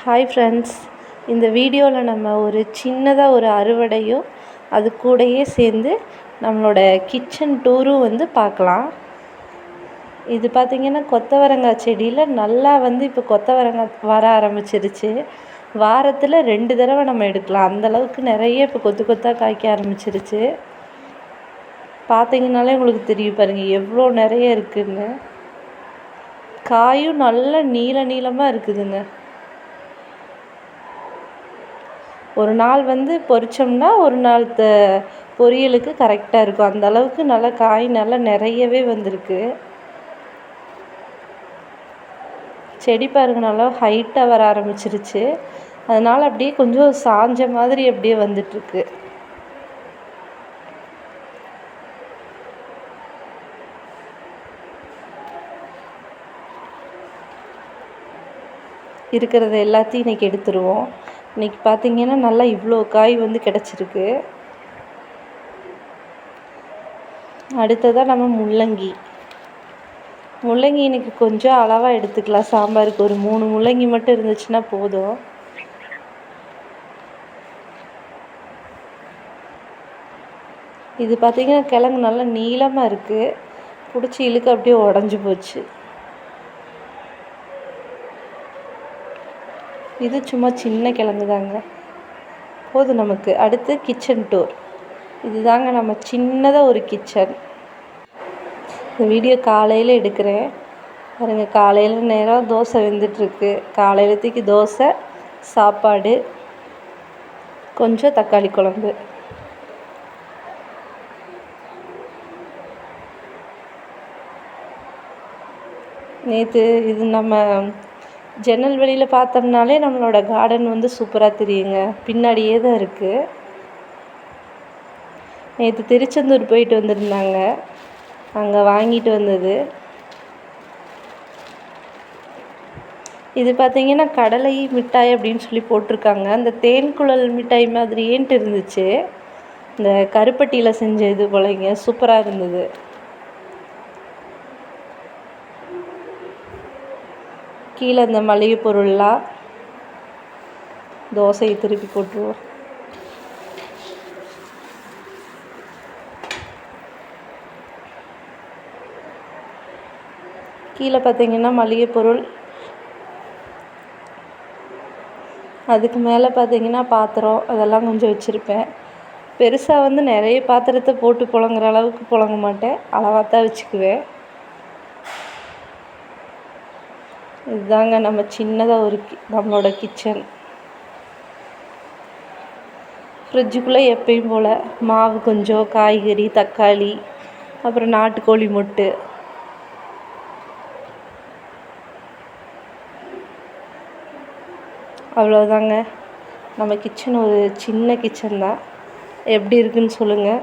Hi friends, இந்த வீடியோவில் நம்ம ஒரு சின்னதாக ஒரு அறுவடையும் அது கூடயே சேர்ந்து நம்மளோட கிச்சன் டூரும் பார்க்கலாம். இது பார்த்திங்கன்னா கொத்தவரங்காய் செடியில் நல்லா இப்போ கொத்தவரங்காய் வர ஆரம்பிச்சிருச்சு. வாரத்தில் 2 தடவை நம்ம எடுக்கலாம். அந்தளவுக்கு நிறைய இப்போ கொத்து கொத்தாக காய்க்க ஆரம்பிச்சிருச்சு. பார்த்திங்கனாலே உங்களுக்கு தெரியும் பாருங்கள் எவ்வளோ நிறைய இருக்குதுன்னு. காயும் நல்ல நீளமாக இருக்குதுங்க. ஒரு நாள் பொரிச்சோம்னா ஒரு நாள் பொரியலுக்கு கரெக்டாக இருக்கும். அந்த அளவுக்கு நல்லா காய் நல்லா நிறையவே வந்திருக்கு. செடி பாருங்க நல்லா ஹைட்டாக வர ஆரம்பிச்சிருச்சு. அதனால் அப்படியே கொஞ்சம் சாஞ்ச மாதிரி அப்படியே வந்துட்டுருக்கு. இருக்கிறத எல்லாத்தையும் இன்றைக்கி எடுத்துருவோம். இன்றைக்கி பார்த்திங்கன்னா நல்லா இவ்வளோ காய் கிடச்சிருக்கு. அடுத்ததாக நம்ம முள்ளங்கி இன்றைக்கி கொஞ்சம் அளவாக எடுத்துக்கலாம். சாம்பாருக்கு ஒரு 3 முள்ளங்கி மட்டும் இருந்துச்சுன்னா போதும். இது பார்த்திங்கன்னா கிழங்கு நல்லா நீளமாக இருக்குது. பிடிச்சி இழுக்க அப்படியே உடஞ்சி போச்சு. இது சும்மா சின்ன கிழங்கு தாங்க, போதும் நமக்கு. அடுத்து கிச்சன் டூர். இது தாங்க நம்ம சின்னதாக ஒரு கிச்சன். இந்த வீடியோ காலையில் எடுக்கிறேன் பாருங்கள். காலையில் நேரம் தோசை வெந்துட்டுருக்கு. காலையிலத்துக்கு தோசை, சாப்பாடு, கொஞ்சம் தக்காளி குழம்பு. நேற்று இது நம்ம ஜன்னல் வெளியில் பார்த்தோம்னாலே நம்மளோட கார்டன் சூப்பராக தெரியுங்க. பின்னாடியே தான் இருக்குது. நேற்று திருச்செந்தூர் போயிட்டு வந்திருந்தாங்க. அங்கே வாங்கிட்டு வந்தது. இது பார்த்திங்கன்னா கடலை மிட்டாய் அப்படின்னு சொல்லி போட்டிருக்காங்க. அந்த தேன்குழல் மிட்டாய் மாதிரியேன்ட்டு இருந்துச்சு. இந்த கருப்பட்டியில் செஞ்ச இது போலங்க, சூப்பராக இருந்தது. கீழே இந்த மளிகை பொருள்லாம். தோசையை திருப்பி போட்டுருவோம். கீழே பார்த்திங்கன்னா மளிகை பொருள். அதுக்கு மேலே பார்த்திங்கன்னா பாத்திரம் அதெல்லாம் கொஞ்சம் வச்சுருப்பேன். பெருசாக நிறைய பாத்திரத்தை போட்டு புழங்குற அளவுக்கு புழங்க மாட்டேன். அளவாக தான் வச்சுக்குவேன். இதுதாங்க நம்ம சின்னதாக ஒரு நம்மளோட கிச்சன். ஃப்ரிட்ஜுக்குள்ளே எப்பயும் போல் மாவு கொஞ்சம், காய்கறி, தக்காளி, அப்புறம் நாட்டுக்கோழி மொட்டு. அவ்வளோதாங்க நம்ம கிச்சன். ஒரு சின்ன கிச்சன் தான். எப்படி இருக்குன்னு சொல்லுங்கள்.